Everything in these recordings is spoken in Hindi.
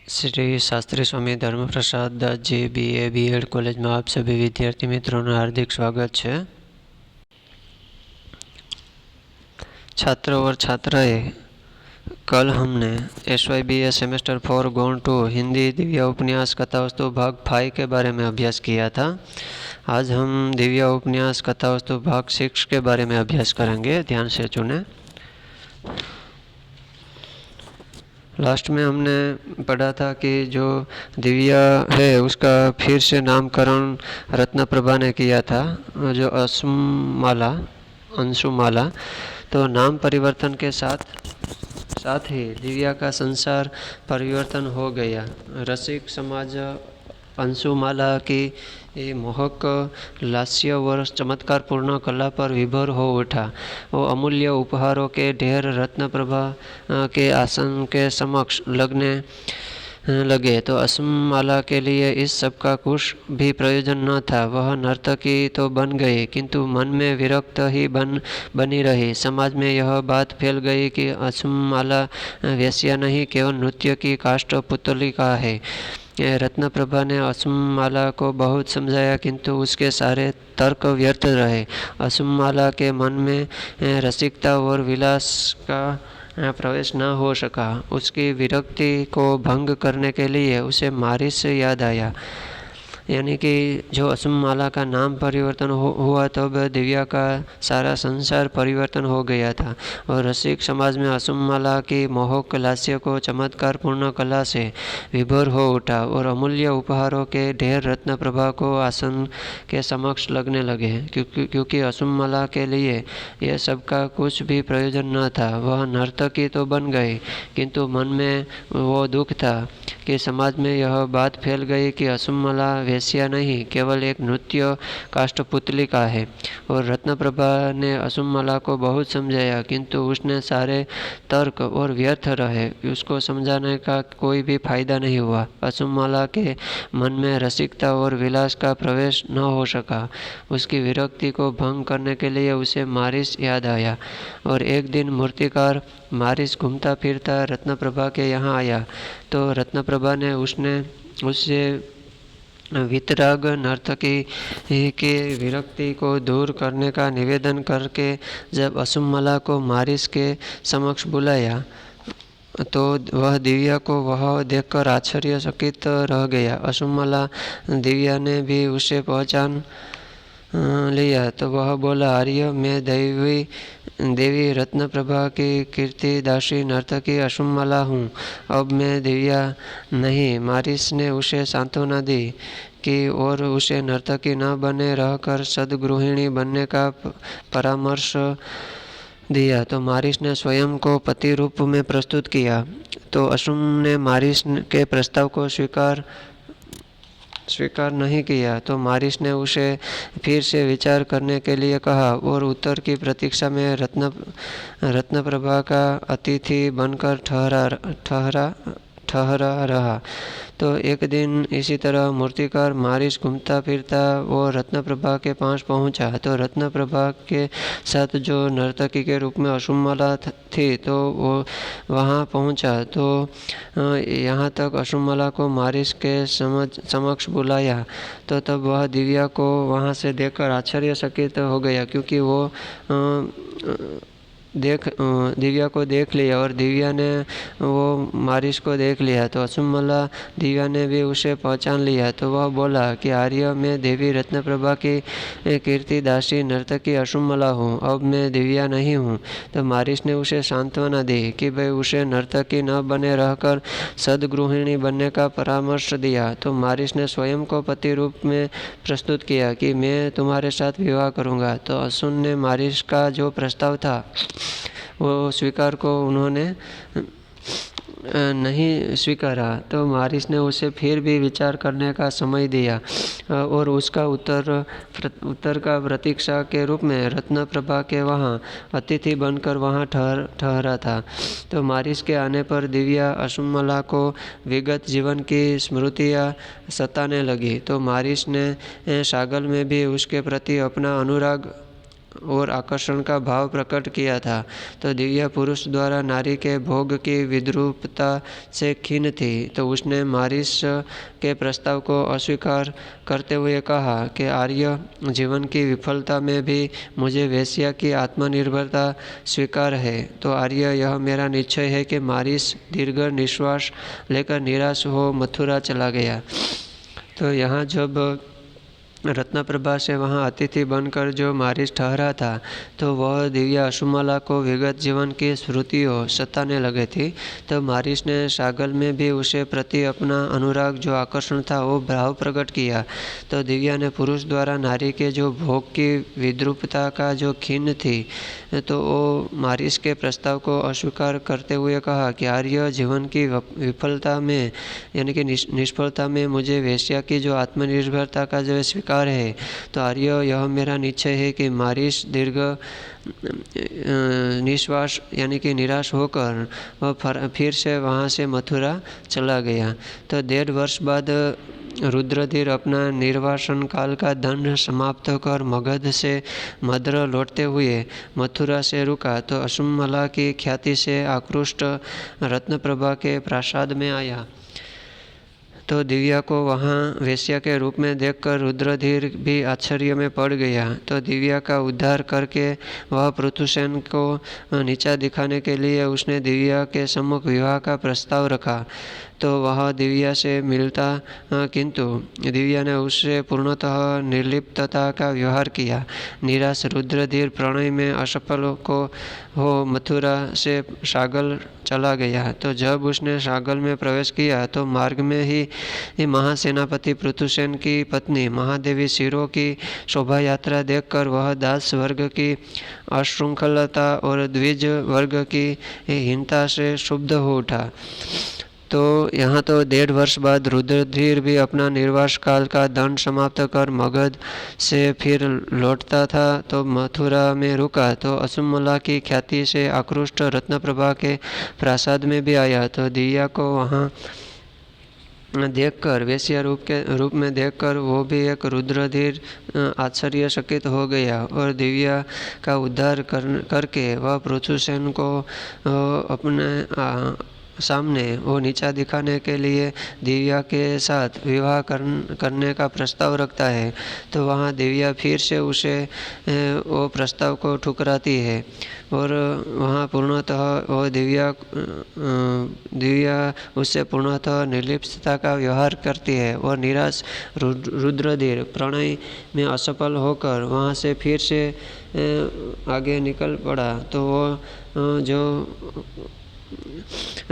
श्री शास्त्री स्वामी Dharmaprasad Das ji BA B.Ed college में आप सभी विद्यार्थी मित्रों का हार्दिक स्वागत है। छात्रों और छात्राएं, कल हमने SYBA सेमेस्टर 4 गौण 2 हिंदी दिव्य उपन्यास कथावस्तु भाग 5 के बारे में अभ्यास किया था। आज हम दिव्य उपन्यास कथावस्तु भाग 6 के बारे में अभ्यास करेंगे। ध्यान से सुने। लास्ट में हमने पढ़ा था कि जो दिव्या है उसका फिर से नामकरण रत्नप्रभा ने किया था, जो अंशुमाला। तो नाम परिवर्तन के साथ ही दिव्या का संसार परिवर्तन हो गया। रसिक समाज अंशुमाला की मोहक लास्य और चमत्कारपूर्ण कला पर विभोर हो उठा। वो अमूल्य उपहारों के ढेर रत्नप्रभा के आसन के समक्ष लगने लगे तो अंशुमाला के लिए इस सब का कुछ भी प्रयोजन न था। वह नर्तकी तो बन गई किंतु मन में विरक्त ही बनी रही। समाज में यह बात फैल गई कि अंशुमाला वेश्या नहीं, केवल नृत्य की काष्ठ पुतलिका है। रत्नप्रभा ने अंशुमाला को बहुत समझाया किंतु उसके सारे तर्क व्यर्थ रहे। अंशुमाला के मन में रसिकता और विलास का प्रवेश न हो सका। उसकी विरक्ति को भंग करने के लिए उसे मारिस याद आया। यानी कि जो अंशुमाला का नाम परिवर्तन हुआ तब दिव्या का सारा संसार परिवर्तन हो गया था और रसिक समाज में अंशुमाला की मोहक लास्य को चमत्कारपूर्ण कला से विभोर हो उठा और अमूल्य उपहारों के ढेर रत्नप्रभा को आसन के समक्ष लगने लगे। क्योंकि अंशुमाला के लिए यह सब का कुछ भी प्रयोजन न था। वह नर्तकी तो बन गई किंतु मन में वो दुख था कि समाज में यह बात फैल गई कि अंशुमाला वेश्या नहीं, केवल एक नृत्य काष्ठपुतलिका है। और रत्नप्रभा ने अंशुमाला को बहुत समझाया किंतु उसने सारे तर्क और व्यर्थ रहे। उसको समझाने का कोई भी फायदा नहीं हुआ। अंशुमाला के मन में रसिकता और विलास का प्रवेश न हो सका। उसकी विरक्ति को भंग करने के लिए उसे मारिस याद आया और एक दिन मूर्तिकार मारिस घूमता फिरता रत्नप्रभा के यहाँ आया तो रत्नप्रभा ने उससे वितराग नर्तकी के विरक्ति को दूर करने का निवेदन करके जब अंशुमाला को मारिस के समक्ष बुलाया तो वह दिव्या को वह देखकर आश्चर्यचकित रह गया। अंशुमाला दिव्या ने भी उसे पहचान लिया तो वह बोला, आर्य, मैं देवी रत्नप्रभा की कीर्तिदासी नर्तकी अंशुमाला हूँ। अब मैं दिव्या नहीं। मारिस ने उसे सांत्वना दी कि और उसे नर्तकी न बने रहकर सद्गृहिणी बनने का परामर्श दिया। तो मारिस ने स्वयं को पति रूप में प्रस्तुत किया। तो अंशुम ने मारिस के प्रस्ताव को स्वीकार नहीं किया तो मारिस ने उसे फिर से विचार करने के लिए कहा और उत्तर की प्रतीक्षा में रत्नप्रभा का अतिथि बनकर ठहरा रहा। तो एक दिन इसी तरह मूर्तिकार मारिस घूमता फिरता वो रत्नप्रभा के पास पहुंचा तो रत्नप्रभा के साथ जो नर्तकी के रूप में अंशुमाला थी तो वो वहां पहुंचा तो यहाँ तक अंशुमाला को मारिस के समक्ष बुलाया तो तब वह दिव्या को वहां से देखकर आश्चर्यचकित हो गया क्योंकि वो दिव्या को देख लिया और दिव्या ने वो मारिस को देख लिया। तो अंशुमाला दिव्या ने भी उसे पहचान लिया तो वह बोला कि आर्य, मैं देवी रत्नप्रभा की कीर्तिदासी नर्तकी अंशुमाला हूँ। अब मैं दिव्या नहीं हूँ। तो मारिस ने उसे सांत्वना दी कि भाई उसे नर्तकी न बने रहकर सद्गृहिणी बनने का परामर्श दिया। तो मारिस ने स्वयं को पति रूप में प्रस्तुत किया कि मैं तुम्हारे साथ विवाह करूँगा। तो अंशुन ने मारिस का जो प्रस्ताव था वो स्वीकार को उन्होंने नहीं स्वीकारा। तो मारिस ने उसे फिर भी विचार करने का समय दिया और उसका उत्तर का प्रतीक्षा के रूप में रत्नप्रभा के वहाँ अतिथि बनकर वहाँ ठहरा था। तो मारिस के आने पर दिव्या अंशुमाला को विगत जीवन की स्मृतियाँ सताने लगी। तो मारिस ने सागल में भी उसके प्रति अपना अनुराग और आकर्षण का भाव प्रकट किया था। तो दिव्या पुरुष द्वारा नारी के भोग की विद्रूपता से खिन्न थी। तो उसने मारिस के प्रस्ताव को अस्वीकार करते हुए कहा कि आर्य जीवन की विफलता में भी मुझे वेश्या की आत्मनिर्भरता स्वीकार है। तो आर्य, यह मेरा निश्चय है कि मारिस दीर्घ निश्वास लेकर निराश हो मथुरा चला गया। तो यहाँ जब रत्नप्रभा से वहाँ अतिथि बनकर जो मारिस ठहरा था, तो वह दिव्या अशुमला को विगत जीवन की स्मृतियों सताने लगी थी। तो मारिस ने सागल में भी उसे प्रति अपना अनुराग, जो आकर्षण था, वो भाव प्रकट किया। तो दिव्या ने पुरुष द्वारा नारी के जो भोग की विद्रूपता का जो खिन्न थी, तो वो मारिस के प्रस्ताव को अस्वीकार करते हुए कहा कि आर्य जीवन की विफलता में, यानी कि निष्फलता में, मुझे वेश्या की जो आत्मनिर्भरता का जो स्वीकार है। तो आर्य, यह मेरा निश्चय है कि मारिस दीर्घ निश्वास यानी कि निराश होकर वह फिर से वहाँ से मथुरा चला गया। तो 1.5 वर्ष बाद रुद्रधीर अपना निर्वासन काल का दंड समाप्त कर मगध से मद्र लौटते हुए मथुरा से रुका। तो अशुमला की ख्याति से आकृष्ट रत्नप्रभा के प्रासाद में आया। तो दिव्या को वहाँ वेश्या के रूप में देखकर रुद्रधीर भी आश्चर्य में पड़ गया। तो दिव्या का उद्धार करके वह पृथुसेन को नीचा दिखाने के लिए उसने दिव्या के सम्मुख विवाह का प्रस्ताव रखा। तो वह दिव्या से मिलता, किंतु दिव्या ने उससे पूर्णतः निर्लिप्तता का व्यवहार किया। निराश रुद्रधीर प्रणय में असफल हो मथुरा से सागल चला गया। तो जब उसने सागल में प्रवेश किया, तो मार्ग में ही महासेनापति पृथुसेन की पत्नी महादेवी शिरो की शोभा यात्रा देखकर वह दास वर्ग की अशृंखलता और द्विज वर्ग की हीनता से क्षुब्ध हो उठा। तो यहाँ तो 1.5 वर्ष बाद रुद्रधीर भी अपना निर्वास काल का दंड समाप्त कर मगध से फिर लौटता था। तो मथुरा में रुका। तो अशुमला की ख्याति से आकृष्ट रत्नप्रभा के प्रासाद में भी आया। तो दिव्या को वहाँ देखकर, वेश्या रूप में देखकर वो भी एक रुद्रधीर आश्चर्यचकित हो गया और दिव्या का उद्धार करके वह पृथुसेन को अपने सामने वो नीचा दिखाने के लिए दिव्या के साथ विवाह करने का प्रस्ताव रखता है। तो वहाँ दिव्या फिर से उसे वो प्रस्ताव को ठुकराती है और वहाँ पूर्णतः वो दिव्या उससे पूर्णतः निर्लिप्तता का व्यवहार करती है और निराश रुद्रधीर प्रणय में असफल होकर वहाँ से फिर से आगे निकल पड़ा। तो वो जो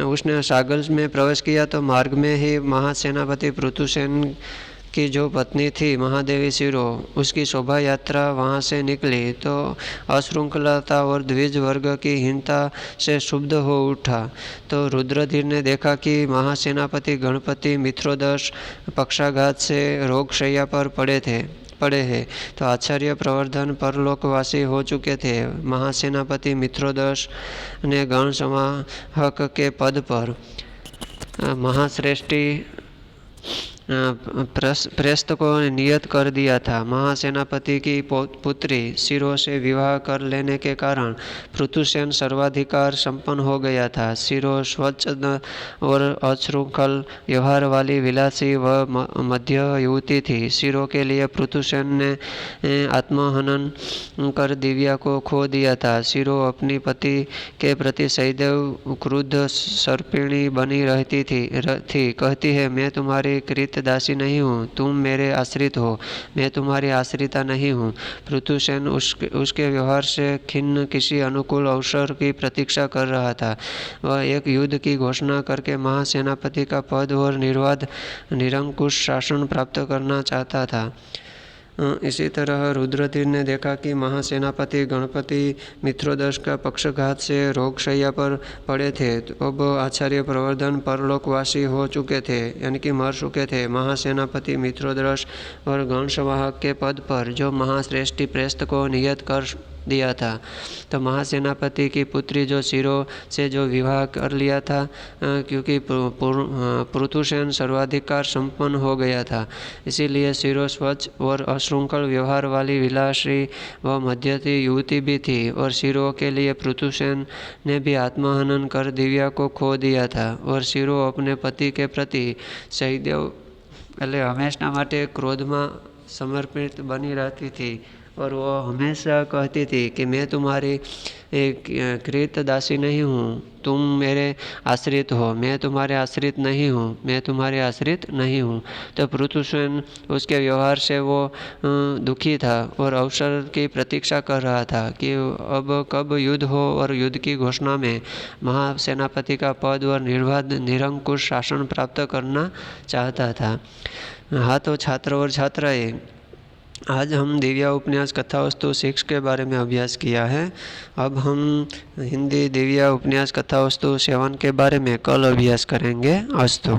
उसने सागल में प्रवेश किया, तो मार्ग में ही महासेनापति पृथुसेन की जो पत्नी थी महादेवी शिरो, उसकी शोभा यात्रा वहाँ से निकली। तो अशृंखलता और द्विज वर्ग की हीनता से क्षुब्ध हो उठा। तो रुद्रधीर ने देखा कि महासेनापति गणपति मित्रोदश पक्षाघात से रोगशैया पर पड़े हैं। तो आचार्य प्रवर्धन परलोकवासी हो चुके थे। महासेनापति मित्रोदश ने गण संवाहक के पद पर महाश्रेष्ठी प्रस्थ को नियत कर दिया था। महासेनापति की पुत्री शिरो से विवाह कर लेने के कारण पृथुसेन सर्वाधिकार संपन्न हो गया था। शिरो स्वच्छ और अशृंखल व्यवहार वाली विलासी व मध्य युवती थी। शिरो के लिए पृथुसेन ने आत्महनन कर दिव्या को खो दिया था। शिरो अपनी पति के प्रति सदैव क्रुद्ध सर्पिणी बनी रहती थी। कहती है, मैं तुम्हारी कृत दासी नहीं हूँ, तुम मेरे आश्रित हो, मैं तुम्हारी आश्रिता नहीं हूँ। पृथुसेन उसके व्यवहार से खिन्न किसी अनुकूल अवसर की प्रतीक्षा कर रहा था। वह एक युद्ध की घोषणा करके महासेनापति का पद और निर्वाध निरंकुश शासन प्राप्त करना चाहता था। इसी तरह रुद्रधीर ने देखा कि महासेनापति गणपति मित्रोदश का पक्षघात से रोगशैया पर पड़े थे। तो अब आचार्य प्रवर्धन परलोकवासी हो चुके थे, यानी कि मर चुके थे। महासेनापति मित्रोदश और गण संवाहक के पद पर जो महाश्रेष्ठी प्रेस्त को नियत कर दिया था। तो महासेनापति की पुत्री जो शिरो से जो विवाह कर लिया था, क्योंकि पृथुसेन सर्वाधिकार संपन्न हो गया था, इसीलिए शिरो स्वच्छ और अशृंखल व्यवहार वाली विलासी व मध्यथी युवती भी थी। और शिरो के लिए पृथुसेन ने भी आत्महनन कर दिव्या को खो दिया था। और शिरो अपने पति के प्रति સહદેવ એટલે હંમેશા માટે ક્રોધમાં समर्पित बनी रहती थी। और वो हमेशा कहती थी कि मैं तुम्हारी एक कृत दासी नहीं हूँ, तुम मेरे आश्रित हो, मैं तुम्हारे आश्रित नहीं हूँ, मैं तुम्हारे आश्रित नहीं हूँ। तो पृथुसेन उसके व्यवहार से वो दुखी था और अवसर की प्रतीक्षा कर रहा था कि अब कब युद्ध हो और युद्ध की घोषणा में महासेनापति का पद और निर्बाध निरंकुश शासन प्राप्त करना चाहता था। हाँ, तो छात्र और छात्राएं, आज हम दिव्या उपन्यास कथावस्तु 6 के बारे में अभ्यास किया है। अब हम हिंदी दिव्या उपन्यास कथावस्तु 7 के बारे में कल अभ्यास करेंगे। अस्तु।